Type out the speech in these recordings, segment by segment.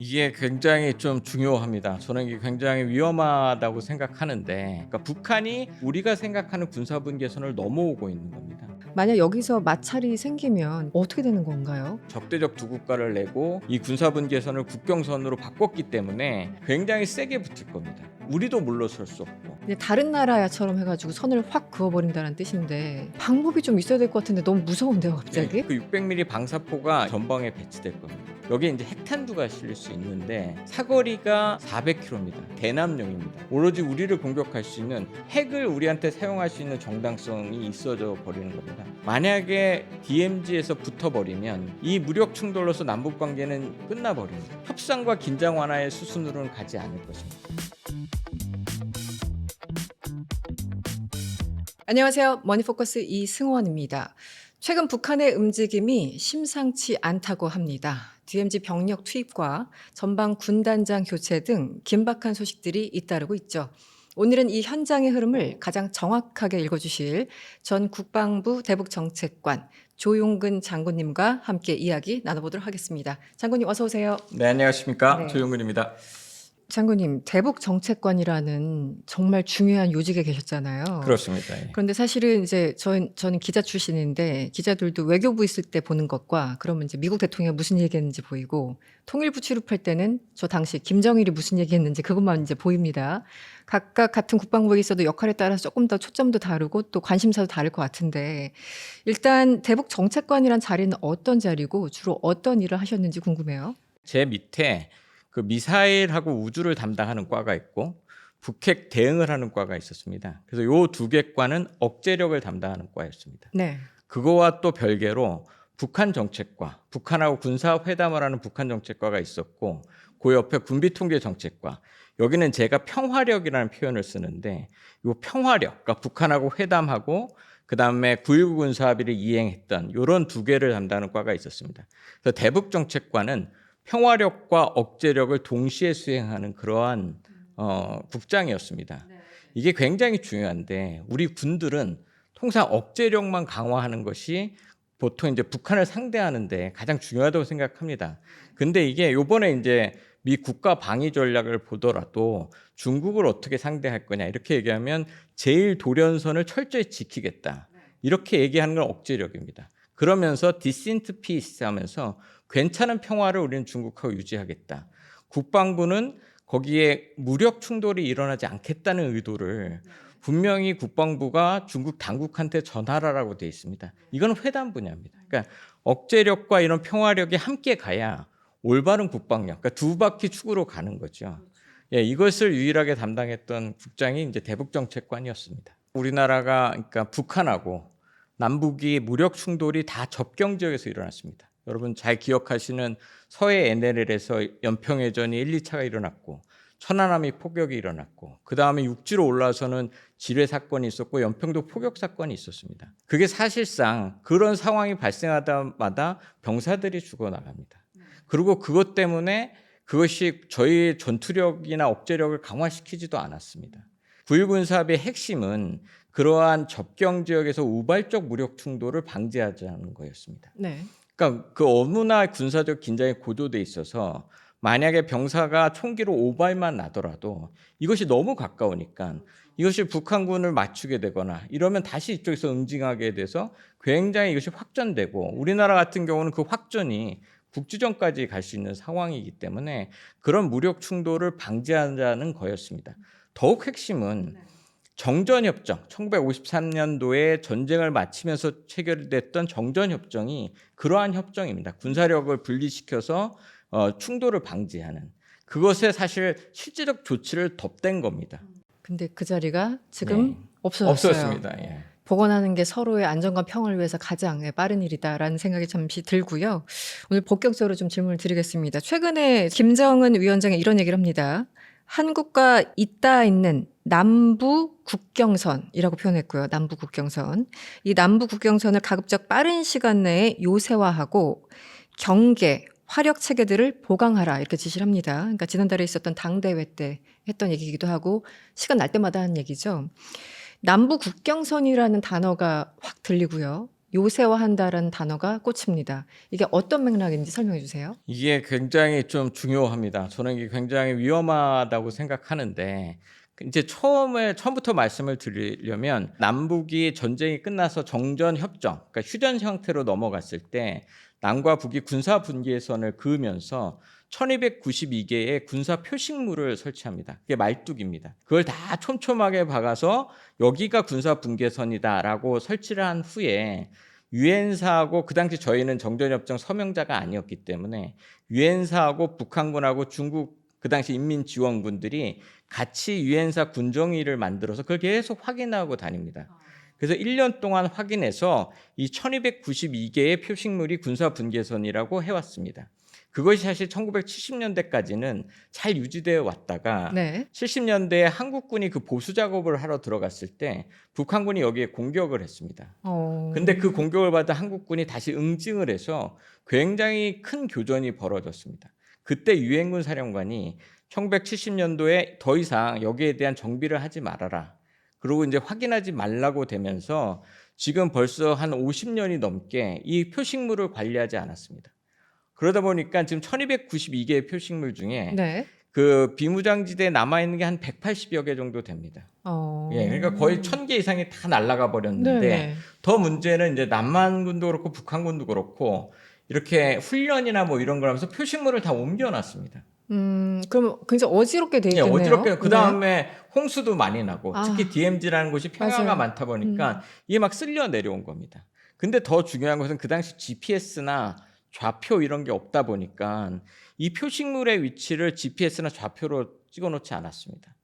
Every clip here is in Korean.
이게 굉장히 좀 중요합니다. 저는 이게 굉장히 위험하다고 생각하는데, 그러니까 북한이 우리가 생각하는 군사분 계선을 넘어오고 있는 겁니다. 만약 여기서 마찰이 생기면 어떻게 되는 건가요? 적대적 두 국가를 내고 이 군사분 계선을 국경선으로 바꿨기 때문에 굉장히 세게 붙을 겁니다. 우리도 물러설 수 없고. 그냥 다른 나라처럼 해가지고 선을 확 그어버린다는 뜻인데 방법이 좀 있어야 될 것 같은데 너무 무서운데요, 갑자기? 그 600mm 방사포가 전방에 배치될 겁니다. 여기에 이제 핵탄두가 실릴 수 있는데 사거리가 400km입니다. 대남용입니다. 오로지 우리를 공격할 수 있는 핵을 우리한테 사용할 수 있는 정당성이 있어져 버리는 겁니다. 만약에 DMZ에서 붙어버리면 이 무력 충돌로서 남북 관계는 끝나버립니다. 협상과 긴장 완화의 수순으로는 가지 않을 것입니다. 안녕하세요. 머니포커스 이승원입니다. 최근 북한의 움직임이 심상치 않다고 합니다. DMZ 병력 투입과 전방 군단장 교체 등 긴박한 소식들이 잇따르고 있죠. 오늘은 이 현장의 흐름을 가장 정확하게 읽어주실 전 국방부 대북정책관 조용근 장군님과 함께 이야기 나눠보도록 하겠습니다. 장군님 어서 오세요. 네, 안녕하십니까. 네. 조용근입니다. 장군님, 대북정책관이라는 정말 중요한 요직에 계셨잖아요. 그렇습니다. 예. 그런데 사실은 이제 저는 기자 출신인데 기자들도 외교부 있을 때 보는 것과 그러면 이제 미국 대통령이 무슨 얘기했는지 보이고 통일부 출입할 때는 저 당시 김정일이 무슨 얘기했는지 그것만 이제 보입니다. 각각 같은 국방부에 있어도 역할에 따라서 조금 더 초점도 다르고 또 관심사도 다를 것 같은데 일단 대북정책관이란 자리는 어떤 자리고 주로 어떤 일을 하셨는지 궁금해요. 제 밑에 그 미사일하고 우주를 담당하는 과가 있고 북핵 대응을 하는 과가 있었습니다. 그래서 요 두 개 과는 억제력을 담당하는 과였습니다. 네. 그거와 또 별개로 북한 정책과, 북한하고 군사 회담을 하는 북한 정책과가 있었고 그 옆에 군비 통제 정책과, 여기는 제가 평화력이라는 표현을 쓰는데 요 평화력, 그러니까 북한하고 회담하고 그다음에 9.19 군사합의를 이행했던 이런 두 개를 담당하는 과가 있었습니다. 그래서 대북 정책과는 평화력과 억제력을 동시에 수행하는 그러한 국장이었습니다. 이게 굉장히 중요한데 우리 군들은 통상 억제력만 강화하는 것이 보통 이제 북한을 상대하는데 가장 중요하다고 생각합니다. 근데 이게 요번에 이제 미 국가 방위 전략을 보더라도 중국을 어떻게 상대할 거냐 이렇게 얘기하면 제일 도련선을 철저히 지키겠다. 이렇게 얘기하는 건 억제력입니다. 그러면서 디센트 피스 하면서 괜찮은 평화를 우리는 중국하고 유지하겠다. 국방부는 거기에 무력 충돌이 일어나지 않겠다는 의도를 분명히 국방부가 중국 당국한테 전하라라고 되어 있습니다. 이건 회담 분야입니다. 그러니까 억제력과 이런 평화력이 함께 가야 올바른 국방력, 그러니까 두 바퀴 축으로 가는 거죠. 예, 이것을 유일하게 담당했던 국장이 이제 대북정책관이었습니다. 우리나라가 그러니까 북한하고 남북이 무력 충돌이 다 접경 지역에서 일어났습니다. 여러분 잘 기억하시는 서해 NLL에서 연평해전이 1, 2차가 일어났고 천안함이 포격이 일어났고 그 다음에 육지로 올라서는 지뢰 사건이 있었고 연평도 포격 사건이 있었습니다. 그게 사실상 그런 상황이 발생하다마다 병사들이 죽어나갑니다. 그리고 그것 때문에 그것이 저희 전투력이나 억제력을 강화시키지도 않았습니다. 9.19 군사합의의 핵심은 그러한 접경 지역에서 우발적 무력 충돌을 방지하자는 거였습니다. 네. 그러니까 그 어느 군사적 긴장이 고조돼 있어서 만약에 병사가 총기로 5발만 나더라도 이것이 너무 가까우니까 이것이 북한군을 맞추게 되거나 이러면 다시 이쪽에서 응징하게 돼서 굉장히 이것이 확전되고 우리나라 같은 경우는 그 확전이 국지전까지 갈 수 있는 상황이기 때문에 그런 무력 충돌을 방지하자는 거였습니다. 더욱 핵심은 정전협정, 1953년도에 전쟁을 마치면서 체결됐던 정전협정이 그러한 협정입니다. 군사력을 분리시켜서 충돌을 방지하는 그것에 사실 실질적 조치를 덧댄 겁니다. 근데 그 자리가 지금 네. 없어졌어요. 없었습니다. 예. 복원하는 게 서로의 안전과 평화를 위해서 가장 빠른 일이다라는 생각이 잠시 들고요. 오늘 본격적으로 좀 질문을 드리겠습니다. 최근에 김정은 위원장이 이런 얘기를 합니다. 한국과 잇닿아 있는 남부 국경선이라고 표현했고요. 남부 국경선. 이 남부 국경선을 가급적 빠른 시간 내에 요새화하고 경계, 화력 체계들을 보강하라 이렇게 지시를 합니다. 그러니까 지난달에 있었던 당대회 때 했던 얘기이기도 하고 시간 날 때마다 하는 얘기죠. 남부 국경선이라는 단어가 확 들리고요. 요새화한다라는 단어가 꽂힙니다. 이게 어떤 맥락인지 설명해 주세요. 이게 굉장히 좀 중요합니다. 저는 이게 굉장히 위험하다고 생각하는데 이제 처음부터 말씀을 드리려면 남북이 전쟁이 끝나서 정전 협정, 그러니까 휴전 형태로 넘어갔을 때 남과 북이 군사 분계선을 그으면서 1292개의 군사 표식물을 설치합니다. 그게 말뚝입니다. 그걸 다 촘촘하게 박아서 여기가 군사 분계선이다라고 설치를 한 후에 유엔사하고 그 당시 저희는 정전협정 서명자가 아니었기 때문에 유엔사하고 북한군하고 중국 그 당시 인민지원군들이 같이 유엔사 군정위를 만들어서 그걸 계속 확인하고 다닙니다. 그래서 1년 동안 확인해서 이 1292개의 표식물이 군사 분계선이라고 해왔습니다. 그것이 사실 1970년대까지는 잘 유지되어 왔다가 네. 70년대에 한국군이 그 보수 작업을 하러 들어갔을 때 북한군이 여기에 공격을 했습니다. 근데 그 공격을 받은 한국군이 다시 응징을 해서 굉장히 큰 교전이 벌어졌습니다. 그때 유엔군 사령관이 1970년도에 더 이상 여기에 대한 정비를 하지 말아라. 그리고 이제 확인하지 말라고 되면서 지금 벌써 한 50년이 넘게 이 표식물을 관리하지 않았습니다. 그러다 보니까 지금 1292개의 표식물 중에 네. 그 비무장지대에 남아있는 게 한 180여 개 정도 됩니다. 예, 그러니까 거의 1000개 이상이 다 날아가 버렸는데 네네. 더 문제는 이제 남한군도 그렇고 북한군도 그렇고 이렇게 훈련이나 뭐 이런 걸 하면서 표식물을 다 옮겨놨습니다. 그럼 굉장히 어지럽게 돼 예, 있겠네요. 어지럽게 그 네. 다음에 홍수도 많이 나고 아. 특히 DMZ라는 곳이 평야가 맞아요. 많다 보니까 이게 막 쓸려 내려온 겁니다. 근데 더 중요한 것은 그 당시 GPS나 좌표 이런 게 없다 보니까 이 표식물의 위치를 GPS나 좌표로 찍어놓지 않았습니다.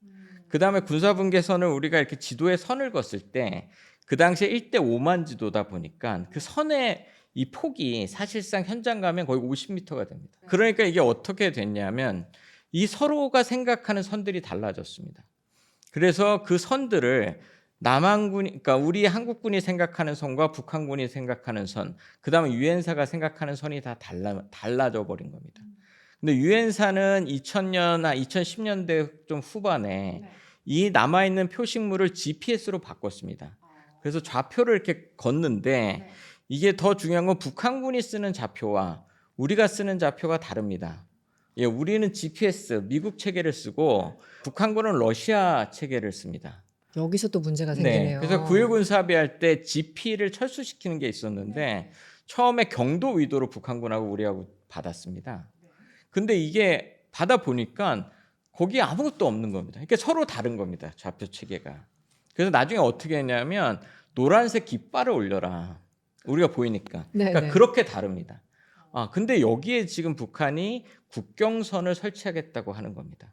그 다음에 군사분계선을 우리가 이렇게 지도에 선을 걷을 때 그 당시에 1대 5만 지도다 보니까 그 선의 이 폭이 사실상 현장 가면 거의 50m가 됩니다. 그러니까 이게 어떻게 됐냐면 이 서로가 생각하는 선들이 달라졌습니다. 그래서 그 선들을 그러니까 우리 한국군이 생각하는 선과 북한군이 생각하는 선, 그 다음에 유엔사가 생각하는 선이 다 달라져 버린 겁니다. 근데 유엔사는 2000년, 2010년대 좀 후반에 이 남아있는 표식물을 GPS로 바꿨습니다. 그래서 좌표를 이렇게 걷는데 이게 더 중요한 건 북한군이 쓰는 좌표와 우리가 쓰는 좌표가 다릅니다. 예, 우리는 GPS, 미국 체계를 쓰고 북한군은 러시아 체계를 씁니다. 여기서 또 문제가 네, 생기네요. 그래서 9.19 군사합의할 때 GP를 철수시키는 게 있었는데 처음에 경도 위도로 북한군하고 우리하고 받았습니다. 근데 이게 받아 보니까 거기에 아무것도 없는 겁니다. 그러니까 서로 다른 겁니다. 좌표 체계가. 그래서 나중에 어떻게 했냐면 노란색 깃발을 올려라. 우리가 보이니까. 그러니까 네네. 그렇게 다릅니다. 근데 여기에 지금 북한이 국경선을 설치하겠다고 하는 겁니다.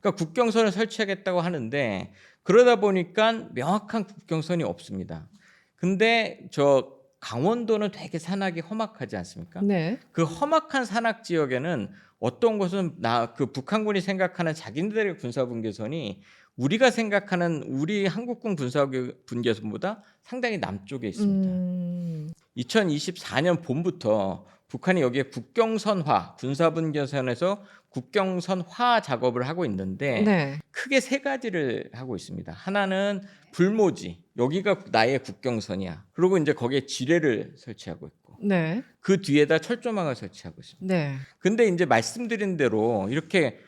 그러니까 국경선을 설치하겠다고 하는데 그러다 보니까 명확한 국경선이 없습니다. 근데 저 강원도는 되게 산악이 험악하지 않습니까? 네. 그 험악한 산악 지역에는 어떤 곳은 그 북한군이 생각하는 자기들의 군사분계선이 우리가 생각하는 우리 한국군 군사분계선보다 상당히 남쪽에 있습니다. 2024년 봄부터 북한이 여기에 국경선화, 군사분계선에서 국경선화 작업을 하고 있는데 네. 크게 세 가지를 하고 있습니다. 하나는 불모지, 여기가 나의 국경선이야. 그리고 이제 거기에 지뢰를 설치하고 있고 네. 그 뒤에다 철조망을 설치하고 있습니다. 네. 근데 이제 말씀드린 대로 이렇게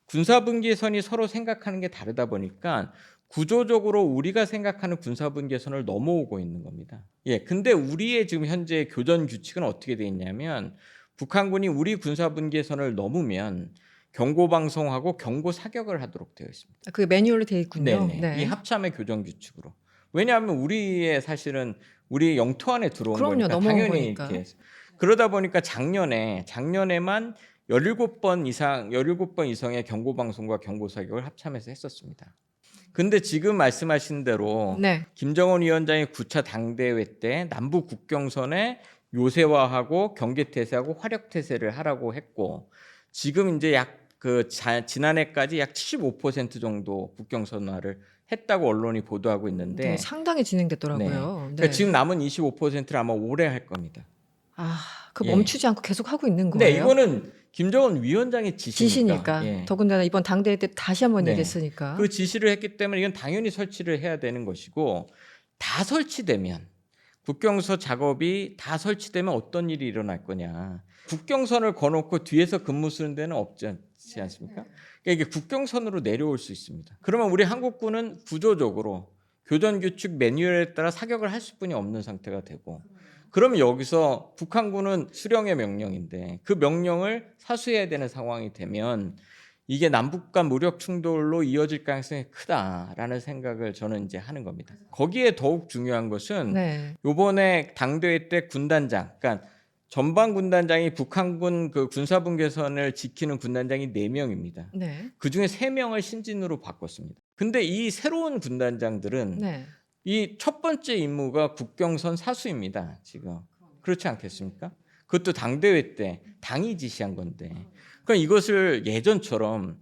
군사분계선이 서로 생각하는 게 다르다 보니까 구조적으로 우리가 생각하는 군사분계선을 넘어오고 있는 겁니다. 예, 근데 우리의 지금 현재 교전 규칙은 어떻게 돼 있냐면 북한군이 우리 군사분계선을 넘으면 경고 방송하고 경고 사격을 하도록 되어 있습니다. 그게 매뉴얼로 돼 있군요. 네네. 네. 이 합참의 교전 규칙으로. 왜냐하면 우리의 사실은 우리 영토 안에 들어온 그럼요. 거니까 넘어온 당연히 거니까. 이렇게 그러다 보니까 작년에만 17번 이상의 경고 방송과 경고 사격을 합참에서 했었습니다. 근데 지금 말씀하신 대로 네. 김정은 위원장이 9차 당대회 때 남북 국경선에 요새화하고 경계태세하고 화력태세를 하라고 했고 지금 이제 지난해까지 약 75% 정도 국경선화를 했다고 언론이 보도하고 있는데 네, 상당히 진행됐더라고요. 그러니까 네. 지금 남은 25%를 아마 올해 할 겁니다. 그 예. 멈추지 않고 계속 하고 있는 근데 거예요. 이거는 김정은 위원장의 지시니까. 예. 더군다나 이번 당대회 때 다시 한번 네. 얘기했으니까. 그 지시를 했기 때문에 이건 당연히 설치를 해야 되는 것이고 다 설치되면 국경선 작업이 다 설치되면 어떤 일이 일어날 거냐. 국경선을 거놓고 뒤에서 근무 쓰는 데는 없지 않습니까? 그러니까 이게 국경선으로 내려올 수 있습니다. 그러면 우리 한국군은 구조적으로 교전규칙 매뉴얼에 따라 사격을 할 수뿐이 없는 상태가 되고, 그러면 여기서 북한군은 수령의 명령인데 그 명령을 사수해야 되는 상황이 되면 이게 남북 간 무력 충돌로 이어질 가능성이 크다라는 생각을 저는 이제 하는 겁니다. 거기에 더욱 중요한 것은 네. 요번에 당대회 때 군단장, 그러니까 전방 군단장이 북한군 그 군사분계선을 지키는 군단장이 4명입니다. 네. 그중에 3명을 신진으로 바꿨습니다. 근데 이 새로운 군단장들은 네. 이 첫 번째 임무가 국경선 사수입니다. 지금 그렇지 않겠습니까? 그것도 당대회 때 당이 지시한 건데, 그러니까 이것을 예전처럼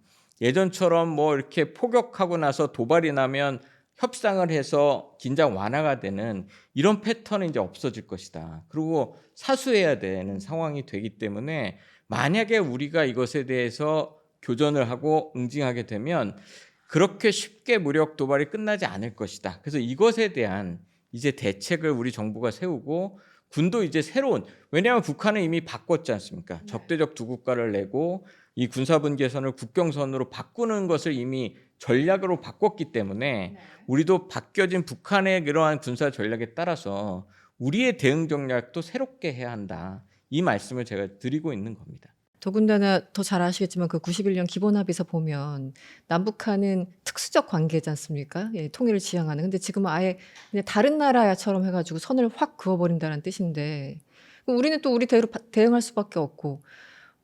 뭐 이렇게 포격하고 나서 도발이 나면 협상을 해서 긴장 완화가 되는 이런 패턴은 이제 없어질 것이다. 그리고 사수해야 되는 상황이 되기 때문에 만약에 우리가 이것에 대해서 교전을 하고 응징하게 되면 그렇게 쉽게 무력 도발이 끝나지 않을 것이다. 그래서 이것에 대한 이제 대책을 우리 정부가 세우고 군도 이제 새로운, 왜냐하면 북한은 이미 바꿨지 않습니까? 적대적 두 국가를 내고 이 군사분계선을 국경선으로 바꾸는 것을 이미 전략으로 바꿨기 때문에 우리도 바뀌어진 북한의 그러한 군사 전략에 따라서 우리의 대응 전략도 새롭게 해야 한다. 이 말씀을 제가 드리고 있는 겁니다. 더군다나 더 잘 아시겠지만 그 91년 기본합의서 보면 남북한은 특수적 관계지 않습니까? 예, 통일을 지향하는. 근데 지금은 아예 그냥 다른 나라처럼 해가지고 선을 확 그어버린다는 뜻인데, 그럼 우리는 또 우리대로 대응할 수밖에 없고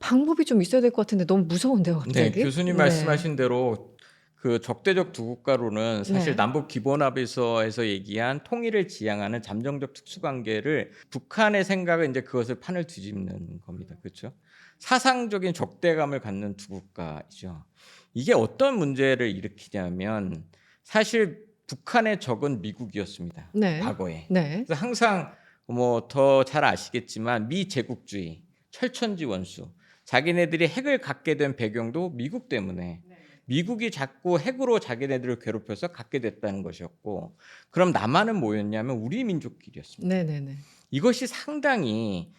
방법이 좀 있어야 될 것 같은데 너무 무서운데요, 네, 갑자기? 교수님 네. 말씀하신 대로 그 적대적 두 국가로는 사실 네. 남북 기본합의서에서 얘기한 통일을 지향하는 잠정적 특수관계를 북한의 생각은 이제 그것을 판을 뒤집는 겁니다. 그렇죠? 사상적인 적대감을 갖는 두 국가이죠. 이게 어떤 문제를 일으키냐면 사실 북한의 적은 미국이었습니다. 네. 과거에. 네. 그래서 항상 뭐 더 잘 아시겠지만 미제국주의, 철천지 원수, 자기네들이 핵을 갖게 된 배경도 미국 때문에 미국이 자꾸 핵으로 자기네들을 괴롭혀서 갖게 됐다는 것이었고, 그럼 남한은 뭐였냐면 우리 민족끼리였습니다. 네네네. 이것이 상당히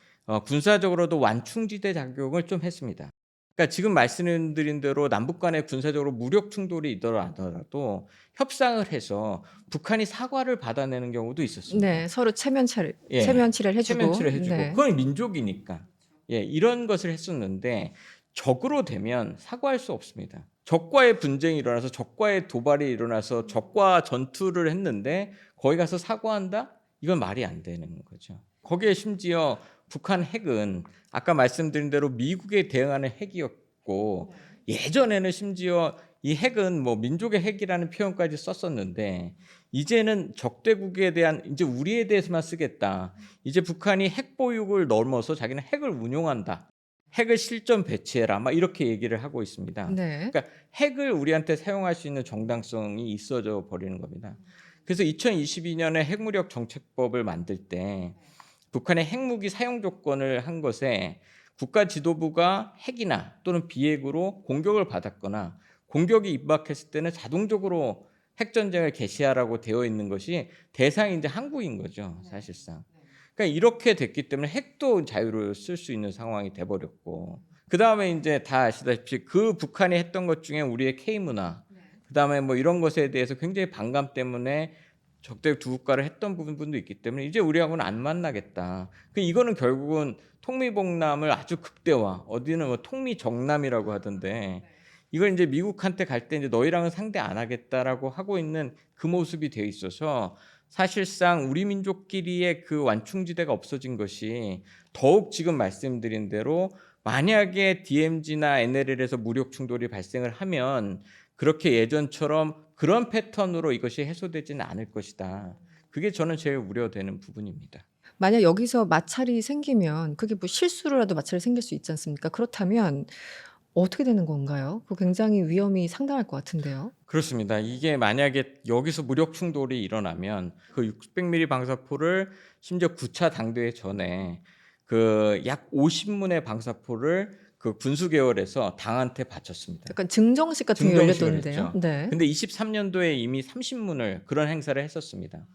군사적으로도 완충지대 작용을 좀 했습니다. 그러니까 지금 말씀드린 대로 남북 간의 군사적으로 무력 충돌이 있더라도 협상을 해서 북한이 사과를 받아내는 경우도 있었습니다. 네, 서로 체면 예, 치레를 해주고. 체면치를 해주고, 네. 그건 민족이니까. 예, 이런 것을 했었는데 적으로 되면 사과할 수 없습니다. 적과의 분쟁이 일어나서 적과의 도발이 일어나서 적과 전투를 했는데 거기 가서 사과한다? 이건 말이 안 되는 거죠. 거기에 심지어 북한 핵은 아까 말씀드린 대로 미국에 대응하는 핵이었고, 예전에는 심지어 이 핵은 뭐 민족의 핵이라는 표현까지 썼었는데 이제는 적대국에 대한, 이제 우리에 대해서만 쓰겠다. 이제 북한이 핵 보유국을 넘어서 자기는 핵을 운용한다. 핵을 실전 배치해라. 막 이렇게 얘기를 하고 있습니다. 네. 그러니까 핵을 우리한테 사용할 수 있는 정당성이 있어져 버리는 겁니다. 그래서 2022년에 핵무력 정책법을 만들 때 북한의 핵무기 사용 조건을 한 것에 국가 지도부가 핵이나 또는 비핵으로 공격을 받았거나 공격이 임박했을 때는 자동적으로 핵전쟁을 개시하라고 되어 있는 것이 대상이 이제 한국인 거죠, 사실상. 그러니까 이렇게 됐기 때문에 핵도 자유로 쓸 수 있는 상황이 돼버렸고, 그 다음에 이제 다 아시다시피 그 북한이 했던 것 중에 우리의 K문화, 그 다음에 뭐 이런 것에 대해서 굉장히 반감 때문에 적대 두 국가를 했던 부분도 있기 때문에 이제 우리하고는 안 만나겠다. 이거는 결국은 통미봉남을 아주 극대화, 어디는 뭐 통미정남이라고 하던데, 이걸 이제 미국한테 갈 때 이제 너희랑은 상대 안 하겠다라고 하고 있는 그 모습이 돼 있어서 사실상 우리 민족끼리의 그 완충지대가 없어진 것이 더욱 지금 말씀드린 대로 만약에 DMZ나 NLL에서 무력 충돌이 발생을 하면 그렇게 예전처럼 그런 패턴으로 이것이 해소되지는 않을 것이다. 그게 저는 제일 우려되는 부분입니다. 만약 여기서 마찰이 생기면 그게 뭐 실수로라도 마찰이 생길 수 있지 않습니까? 그렇다면 어떻게 되는 건가요? 그 굉장히 위험이 상당할 것 같은데요. 그렇습니다. 이게 만약에 여기서 무력 충돌이 일어나면 그 600mm 방사포를 심지어 9차 당대회 전에 그 약 50문의 방사포를 그 군수 계열에서 당한테 바쳤습니다. 약간 증정식 같은 게 증정식을 열렸던데요. 했죠. 네. 근데 23년도에 이미 30문을 그런 행사를 했었습니다.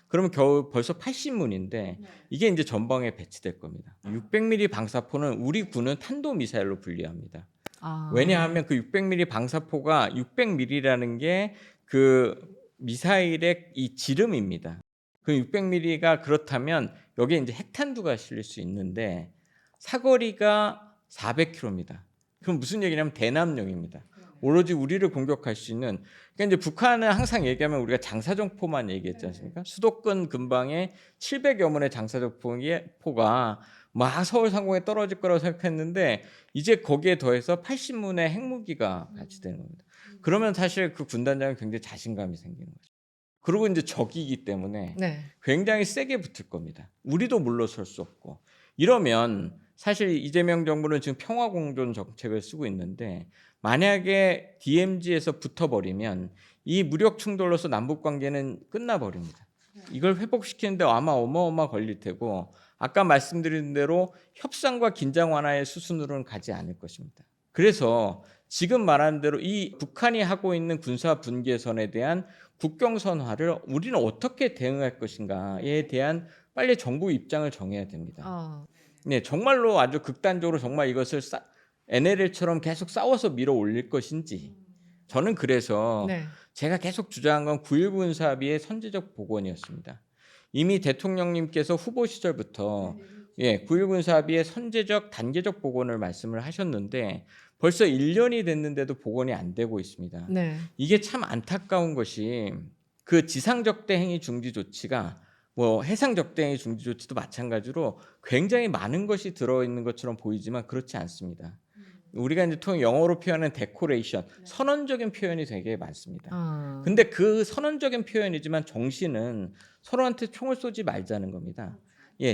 그러면 겨우 벌써 80문인데 이게 이제 전방에 배치될 겁니다. 600mm 방사포는 우리 군은 탄도 미사일로 분류합니다. 아. 왜냐하면 그 600mm 방사포가 600mm라는 게 그 미사일의 이 지름입니다. 그 600mm가 그렇다면 여기에 이제 핵탄두가 실릴 수 있는데 사거리가 400km입니다. 그럼 무슨 얘기냐면 대남용입니다. 오로지 우리를 공격할 수 있는. 그러니까 이제 북한은 항상 얘기하면 우리가 장사정포만 얘기했지 않습니까? 수도권 근방에 700여 문의 장사정포가 막 서울 상공에 떨어질 거라고 생각했는데 이제 거기에 더해서 80문의 핵무기가 배치되는 겁니다. 그러면 사실 그 군단장은 굉장히 자신감이 생기는 거죠. 그리고 이제 적이기 때문에 네. 굉장히 세게 붙을 겁니다. 우리도 물러설 수 없고. 이러면 사실 이재명 정부는 지금 평화공존 정책을 쓰고 있는데 만약에 DMZ에서 붙어버리면 이 무력 충돌로서 남북 관계는 끝나버립니다. 이걸 회복시키는데 아마 어마어마 걸릴 테고 아까 말씀드린 대로 협상과 긴장 완화의 수순으로는 가지 않을 것입니다. 그래서 지금 말한 대로 이 북한이 하고 있는 군사 분계선에 대한 국경선화를 우리는 어떻게 대응할 것인가에 대한 빨리 정부 입장을 정해야 됩니다. 네, 정말로 아주 극단적으로 정말 이것을 NLL처럼 계속 싸워서 밀어 올릴 것인지 저는 그래서 네. 제가 계속 주장한 건 9.19 군사합의의 선제적 복원이었습니다. 이미 대통령님께서 후보 시절부터 9.19 군사합의의 선제적 단계적 복원을 말씀을 하셨는데 벌써 1년이 됐는데도 복원이 안 되고 있습니다. 네. 이게 참 안타까운 것이 그 지상적대 행위 중지 조치가 뭐 해상적대 행위 중지 조치도 마찬가지로 굉장히 많은 것이 들어있는 것처럼 보이지만 그렇지 않습니다. 우리가 이제 통해 영어로 표현하는 데코레이션, 선언적인 표현이 되게 많습니다. 근데 그 선언적인 표현이지만 정신은 서로한테 총을 쏘지 말자는 겁니다.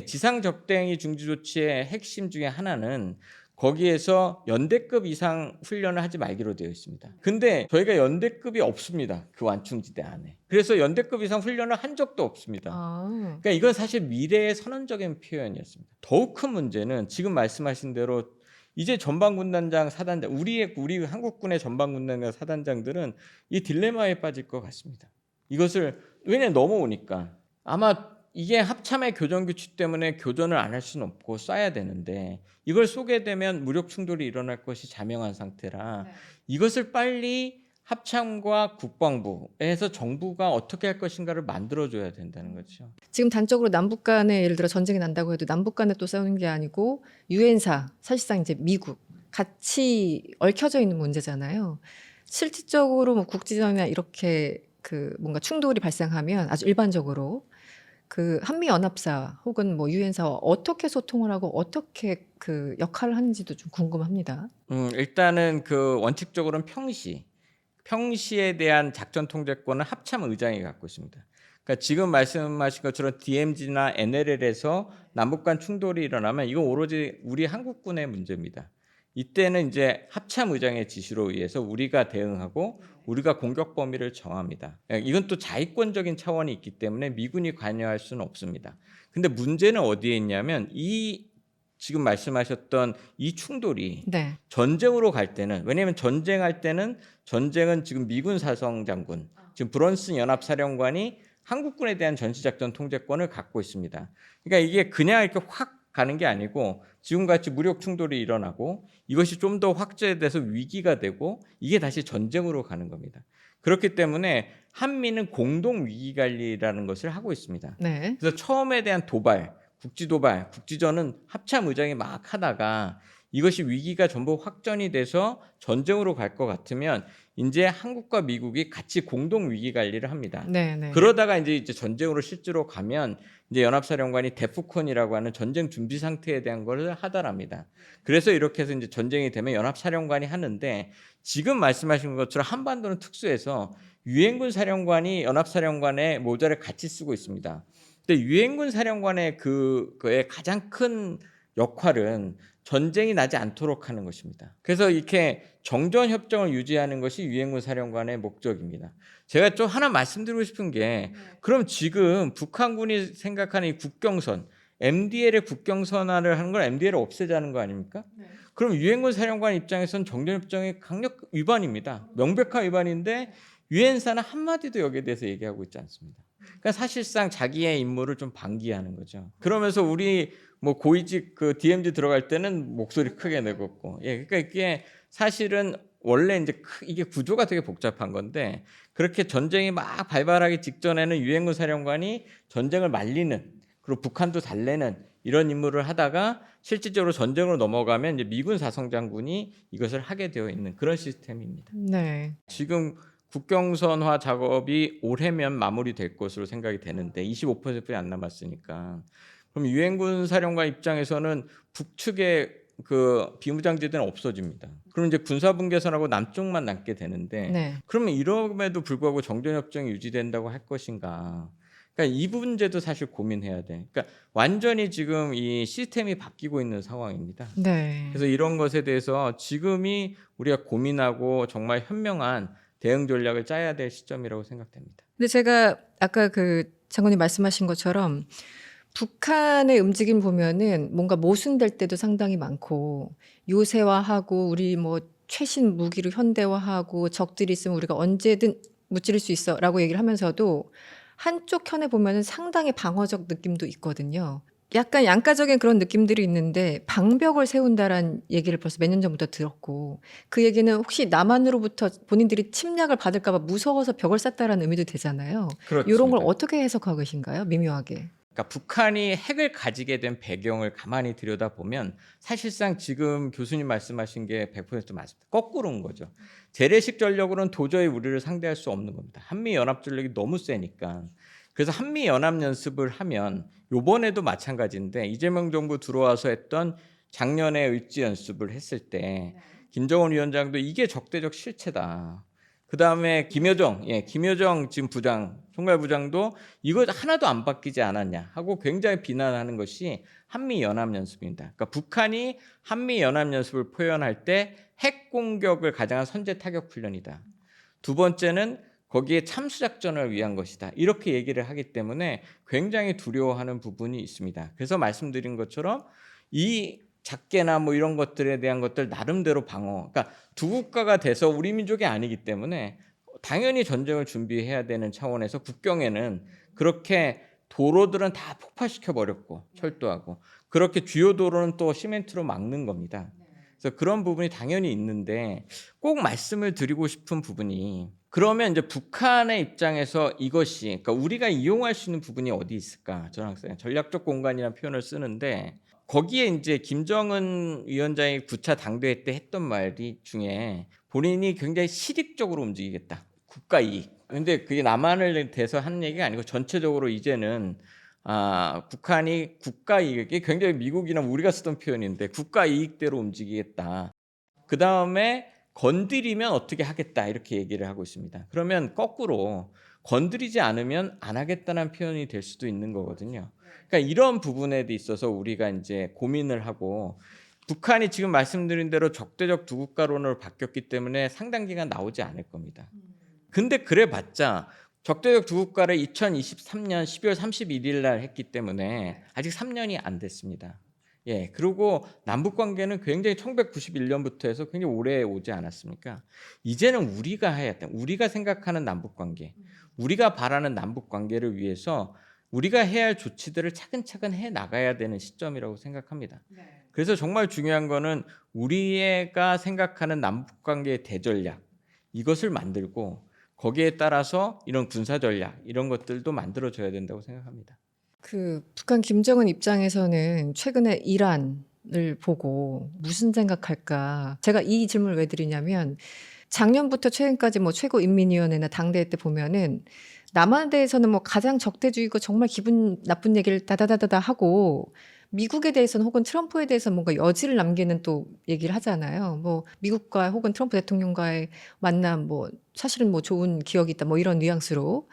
지상 적대행위 중지 조치의 핵심 중에 하나는 거기에서 연대급 이상 훈련을 하지 말기로 되어 있습니다. 근데 저희가 연대급이 없습니다. 그 완충지대 안에. 그래서 연대급 이상 훈련을 한 적도 없습니다. 그러니까 이건 사실 미래의 선언적인 표현이었습니다. 더욱 큰 문제는 지금 말씀하신 대로 이제 전방군단장 사단장 우리 한국군의 전방군단장 사단장들은 이 딜레마에 빠질 것 같습니다. 이것을 왜냐면 넘어오니까 아마 이게 합참의 교전 규칙 때문에 교전을 안 할 수는 없고 쏴야 되는데 이걸 쏘게 되면 무력 충돌이 일어날 것이 자명한 상태라 이것을 빨리 합참과 국방부에서 정부가 어떻게 할 것인가를 만들어줘야 된다는 거죠. 지금 단적으로 남북 간에 예를 들어 전쟁이 난다고 해도 남북 간에 또 싸우는 게 아니고 유엔사, 사실상 이제 미국 같이 얽혀져 있는 문제잖아요. 실질적으로 뭐 국지전이나 이렇게 그 뭔가 충돌이 발생하면 아주 일반적으로 그 한미 연합사 혹은 뭐 유엔사와 어떻게 소통을 하고 어떻게 그 역할을 하는지도 좀 궁금합니다. 일단은 그 원칙적으로는 평시에 대한 작전 통제권은 합참 의장이 갖고 있습니다. 그러니까 지금 말씀하신 것처럼 DMZ나 NLL에서 남북 간 충돌이 일어나면 이건 오로지 우리 한국군의 문제입니다. 이때는 이제 합참 의장의 지시로 의해서 우리가 대응하고 우리가 공격 범위를 정합니다. 이건 또 자위권적인 차원이 있기 때문에 미군이 관여할 수는 없습니다. 근데 문제는 어디에 있냐면 이 지금 말씀하셨던 이 충돌이 네. 전쟁으로 갈 때는 왜냐하면 전쟁할 때는 전쟁은 지금 미군 사성장군 지금 브런슨 연합사령관이 한국군에 대한 전시작전 통제권을 갖고 있습니다. 그러니까 이게 그냥 이렇게 확 가는 게 아니고 지금같이 무력 충돌이 일어나고 이것이 좀 더 확대돼서 위기가 되고 이게 다시 전쟁으로 가는 겁니다. 그렇기 때문에 한미는 공동 위기 관리라는 것을 하고 있습니다. 네. 그래서 처음에 대한 국지도발, 국지전은 합참 의장이 막 하다가 이것이 위기가 전부 확전이 돼서 전쟁으로 갈 것 같으면 이제 한국과 미국이 같이 공동 위기 관리를 합니다. 네, 네. 그러다가 이제 전쟁으로 실제로 가면 이제 연합사령관이 데프콘이라고 하는 전쟁 준비 상태에 대한 것을 하달합니다. 그래서 이렇게 해서 이제 전쟁이 되면 연합사령관이 하는데 지금 말씀하신 것처럼 한반도는 특수해서 유엔군 사령관이 연합사령관의 모자를 같이 쓰고 있습니다. 근데 유엔군 사령관의 그의 가장 큰 역할은 전쟁이 나지 않도록 하는 것입니다. 그래서 이렇게 정전 협정을 유지하는 것이 유엔군 사령관의 목적입니다. 제가 좀 하나 말씀드리고 싶은 게 그럼 지금 북한군이 생각하는 이 국경선, MDL의 국경선화를 하는 건 MDL을 없애자는 거 아닙니까? 그럼 유엔군 사령관 입장에서는 정전협정의 강력 위반입니다. 명백한 위반인데 유엔사는 한마디도 여기에 대해서 얘기하고 있지 않습니다. 그러니까 사실상 자기의 임무를 좀 방기하는 거죠. 그러면서 우리 뭐 고위직 그 DMZ 들어갈 때는 목소리 크게 내고, 예, 그러니까 이게 사실은 원래 이제 이게 구조가 되게 복잡한 건데 그렇게 전쟁이 막 발발하기 직전에는 유엔군 사령관이 전쟁을 말리는 그리고 북한도 달래는 이런 임무를 하다가 실질적으로 전쟁으로 넘어가면 이제 미군 사성장군이 이것을 하게 되어 있는 그런 시스템입니다. 네. 지금 국경선화 작업이 올해면 마무리될 것으로 생각이 되는데 25%뿐이 안 남았으니까 그럼 유엔군 사령관 입장에서는 북측의 그 비무장지대는 없어집니다. 그럼 이제 군사분계선하고 남쪽만 남게 되는데 네. 그러면 이럼에도 불구하고 정전협정이 유지된다고 할 것인가? 그러니까 이 문제도 사실 고민해야 돼. 그러니까 완전히 지금 이 시스템이 바뀌고 있는 상황입니다. 네. 그래서 이런 것에 대해서 지금이 우리가 고민하고 정말 현명한 대응 전략을 짜야 될 시점이라고 생각됩니다. 근데 제가 아까 그 장관님 말씀하신 것처럼 북한의 움직임 보면은 뭔가 모순될 때도 상당히 많고 요새화하고 우리 뭐 최신 무기로 현대화하고 적들이 있으면 우리가 언제든 무찌를 수 있어라고 얘기를 하면서도 한쪽 편에 보면은 상당히 방어적 느낌도 있거든요. 약간 양가적인 그런 느낌들이 있는데 방벽을 세운다란 얘기를 벌써 몇 년 전부터 들었고 그 얘기는 혹시 남한으로부터 본인들이 침략을 받을까 봐 무서워서 벽을 쌓다라는 의미도 되잖아요. 이런 걸 그렇습니다. 어떻게 해석하고 계신가요? 미묘하게. 그러니까 북한이 핵을 가지게 된 배경을 가만히 들여다보면 사실상 지금 교수님 말씀하신 게 100% 맞습니다. 거꾸로인 거죠. 재래식 전력으로는 도저히 우리를 상대할 수 없는 겁니다. 한미 연합 전력이 너무 세니까. 그래서 한미 연합 연습을 하면 요번에도 마찬가지인데 이재명 정부 들어와서 했던 작년에 의지 연습을 했을 때 김정은 위원장도 이게 적대적 실체다. 그다음에 김여정 지금 부장, 총괄부장도 이거 하나도 안 바뀌지 않았냐 하고 굉장히 비난하는 것이 한미 연합 연습입니다. 그러니까 북한이 한미 연합 연습을 표현할 때 핵 공격을 가장한 선제 타격 훈련이다. 두 번째는 거기에 참수 작전을 위한 것이다. 이렇게 얘기를 하기 때문에 굉장히 두려워하는 부분이 있습니다. 그래서 말씀드린 것처럼 이 작게나 뭐 이런 것들에 대한 것들 나름대로 방어. 그러니까 두 국가가 돼서 우리 민족이 아니기 때문에 당연히 전쟁을 준비해야 되는 차원에서 국경에는 그렇게 도로들은 다 폭파시켜 버렸고 철도하고 그렇게 주요 도로는 또 시멘트로 막는 겁니다. 그래서 그런 부분이 당연히 있는데 꼭 말씀을 드리고 싶은 부분이 그러면 이제 북한의 입장에서 이것이 그러니까 우리가 이용할 수 있는 부분이 어디 있을까? 저는 항상 전략적 공간이라는 표현을 쓰는데 거기에 이제 김정은 위원장이 9차 당대회 때 했던 말이 중에 본인이 굉장히 실익적으로 움직이겠다. 국가 이익. 근데 그게 남한을 대해서 한 얘기가 아니고 전체적으로 이제는 북한이 국가 이익이 굉장히 미국이나 우리가 쓰던 표현인데 국가 이익대로 움직이겠다. 그 다음에 건드리면 어떻게 하겠다 이렇게 얘기를 하고 있습니다. 그러면 거꾸로 건드리지 않으면 안 하겠다는 표현이 될 수도 있는 거거든요. 그러니까 이런 부분에 있어서 우리가 이제 고민을 하고 북한이 지금 말씀드린 대로 적대적 두 국가론으로 바뀌었기 때문에 상당 기간 나오지 않을 겁니다. 근데 그래봤자 적대적 두 국가를 2023년 12월 31일 날 했기 때문에 아직 3년이 안 됐습니다. 예, 그리고 남북 관계는 굉장히 1991년부터 해서 굉장히 오래 오지 않았습니까? 이제는 우리가 해야 돼. 우리가 생각하는 남북 관계, 우리가 바라는 남북 관계를 위해서 우리가 해야 할 조치들을 차근차근 해 나가야 되는 시점이라고 생각합니다. 그래서 정말 중요한 거는 우리가 생각하는 남북 관계의 대전략 이것을 만들고 거기에 따라서 이런 군사 전략 이런 것들도 만들어져야 된다고 생각합니다. 그 북한 김정은 입장에서는 최근에 이란을 보고 무슨 생각할까? 제가 이 질문을 왜 드리냐면 작년부터 최근까지 뭐 최고인민위원회나 당대회 때 보면은 남한에 대해서는 뭐 가장 적대주의고 정말 기분 나쁜 얘기를 다다다다다 하고 미국에 대해서는 혹은 트럼프에 대해서 뭔가 여지를 남기는 또 얘기를 하잖아요. 뭐 미국과 혹은 트럼프 대통령과의 만남 뭐 사실은 뭐 좋은 기억이 있다 뭐 이런 뉘앙스로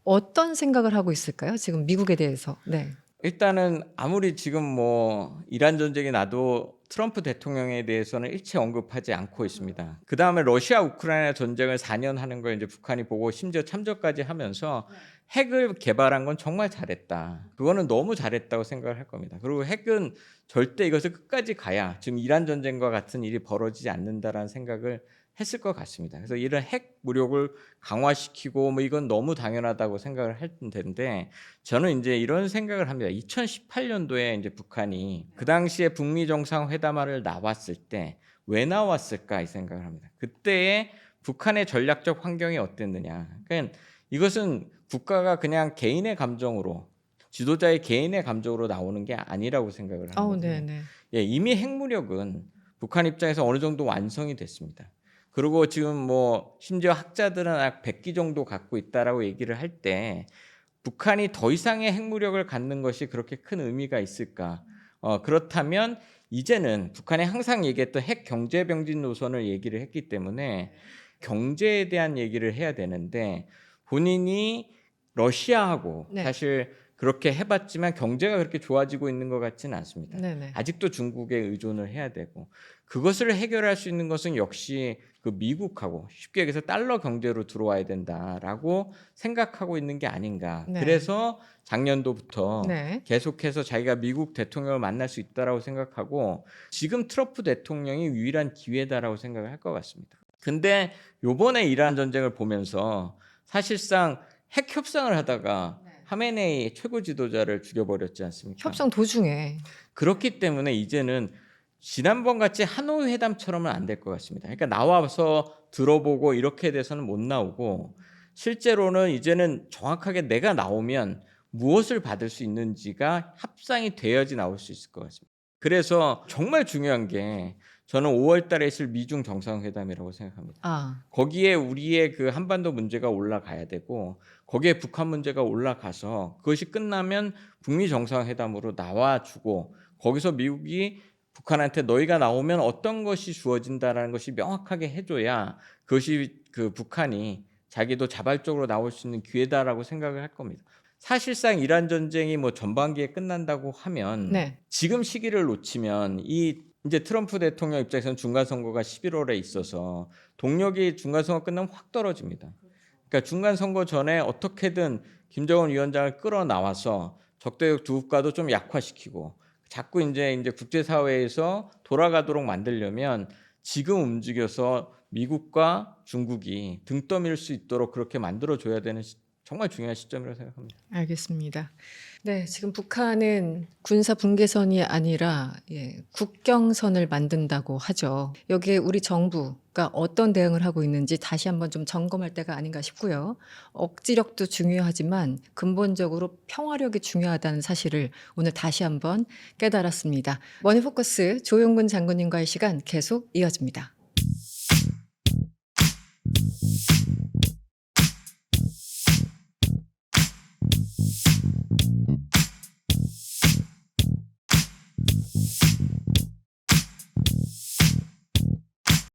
어떤 생각을 하고 있을까요? 지금 미국에 대해서. 네. 일단은 아무리 지금 뭐 이란 전쟁이 나도 트럼프 대통령에 대해서는 일체 언급하지 않고 있습니다. 그 다음에 러시아 우크라이나 전쟁을 4년 하는 걸 이제 북한이 보고 심지어 참전까지 하면서 핵을 개발한 건 정말 잘했다. 그거는 너무 잘했다고 생각을 할 겁니다. 그리고 핵은 절대 이것을 끝까지 가야 지금 이란 전쟁과 같은 일이 벌어지지 않는다라는 생각을 했을 것 같습니다. 그래서 이런 핵 무력을 강화시키고 뭐 이건 너무 당연하다고 생각을 할 텐데 저는 이제 이런 생각을 합니다. 2018년도에 이제 북한이 그 당시에 북미 정상회담을 나왔을 때 왜 나왔을까 이 생각을 합니다. 그때의 북한의 전략적 환경이 어땠느냐. 그러니까 이것은 국가가 그냥 개인의 감정으로 지도자의 개인의 감정으로 나오는 게 아니라고 생각을 하거든요. 네네. 예, 이미 핵무력은 북한 입장에서 어느 정도 완성이 됐습니다. 그리고 지금 뭐 심지어 학자들은 약 100기 정도 갖고 있다라고 얘기를 할 때 북한이 더 이상의 핵무력을 갖는 것이 그렇게 큰 의미가 있을까? 그렇다면 이제는 북한이 항상 얘기했던 핵 경제 병진 노선을 얘기를 했기 때문에 경제에 대한 얘기를 해야 되는데 본인이 러시아하고 네. 사실 그렇게 해봤지만 경제가 그렇게 좋아지고 있는 것 같지는 않습니다. 네네. 아직도 중국에 의존을 해야 되고 그것을 해결할 수 있는 것은 역시 그 미국하고 쉽게 얘기해서 달러 경제로 들어와야 된다라고 생각하고 있는 게 아닌가. 네. 그래서 작년도부터 네. 계속해서 자기가 미국 대통령을 만날 수 있다라고 생각하고 지금 트럼프 대통령이 유일한 기회다라고 생각을 할 것 같습니다. 근데 요번에 이란 전쟁을 보면서 사실상 핵 협상을 하다가 하메네이 최고 지도자를 죽여버렸지 않습니까? 협상 도중에. 그렇기 때문에 이제는 지난번 같이 하노이 회담처럼은 안 될 것 같습니다. 그러니까 나와서 들어보고 이렇게 돼서는 못 나오고 실제로는 이제는 정확하게 내가 나오면 무엇을 받을 수 있는지가 합상이 되어야지 나올 수 있을 것 같습니다. 그래서 정말 중요한 게 저는 5월 달에 있을 미중 정상회담이라고 생각합니다. 아. 거기에 우리의 그 한반도 문제가 올라가야 되고 거기에 북한 문제가 올라가서 그것이 끝나면 북미 정상회담으로 나와주고 거기서 미국이 북한한테 너희가 나오면 어떤 것이 주어진다라는 것이 명확하게 해줘야 그것이 그 북한이 자기도 자발적으로 나올 수 있는 기회다라고 생각을 할 겁니다. 사실상 이란 전쟁이 뭐 전반기에 끝난다고 하면 네. 지금 시기를 놓치면 이 이제 트럼프 대통령 입장에서는 중간 선거가 11월에 있어서 동력이 중간 선거 끝나면 확 떨어집니다. 그러니까 중간 선거 전에 어떻게든 김정은 위원장을 끌어나와서 적대적 두 국가도 좀 약화시키고 자꾸 이제 국제사회에서 돌아가도록 만들려면 지금 움직여서 미국과 중국이 등 떠밀 수 있도록 그렇게 만들어줘야 되는 정말 중요한 시점이라고 생각합니다. 알겠습니다. 네, 지금 북한은 군사 분계선이 아니라 국경선을 만든다고 하죠. 여기에 우리 정부가 어떤 대응을 하고 있는지 다시 한번 좀 점검할 때가 아닌가 싶고요. 억지력도 중요하지만 근본적으로 평화력이 중요하다는 사실을 오늘 다시 한번 깨달았습니다. 머니포커스 조용근 장군님과의 시간 계속 이어집니다.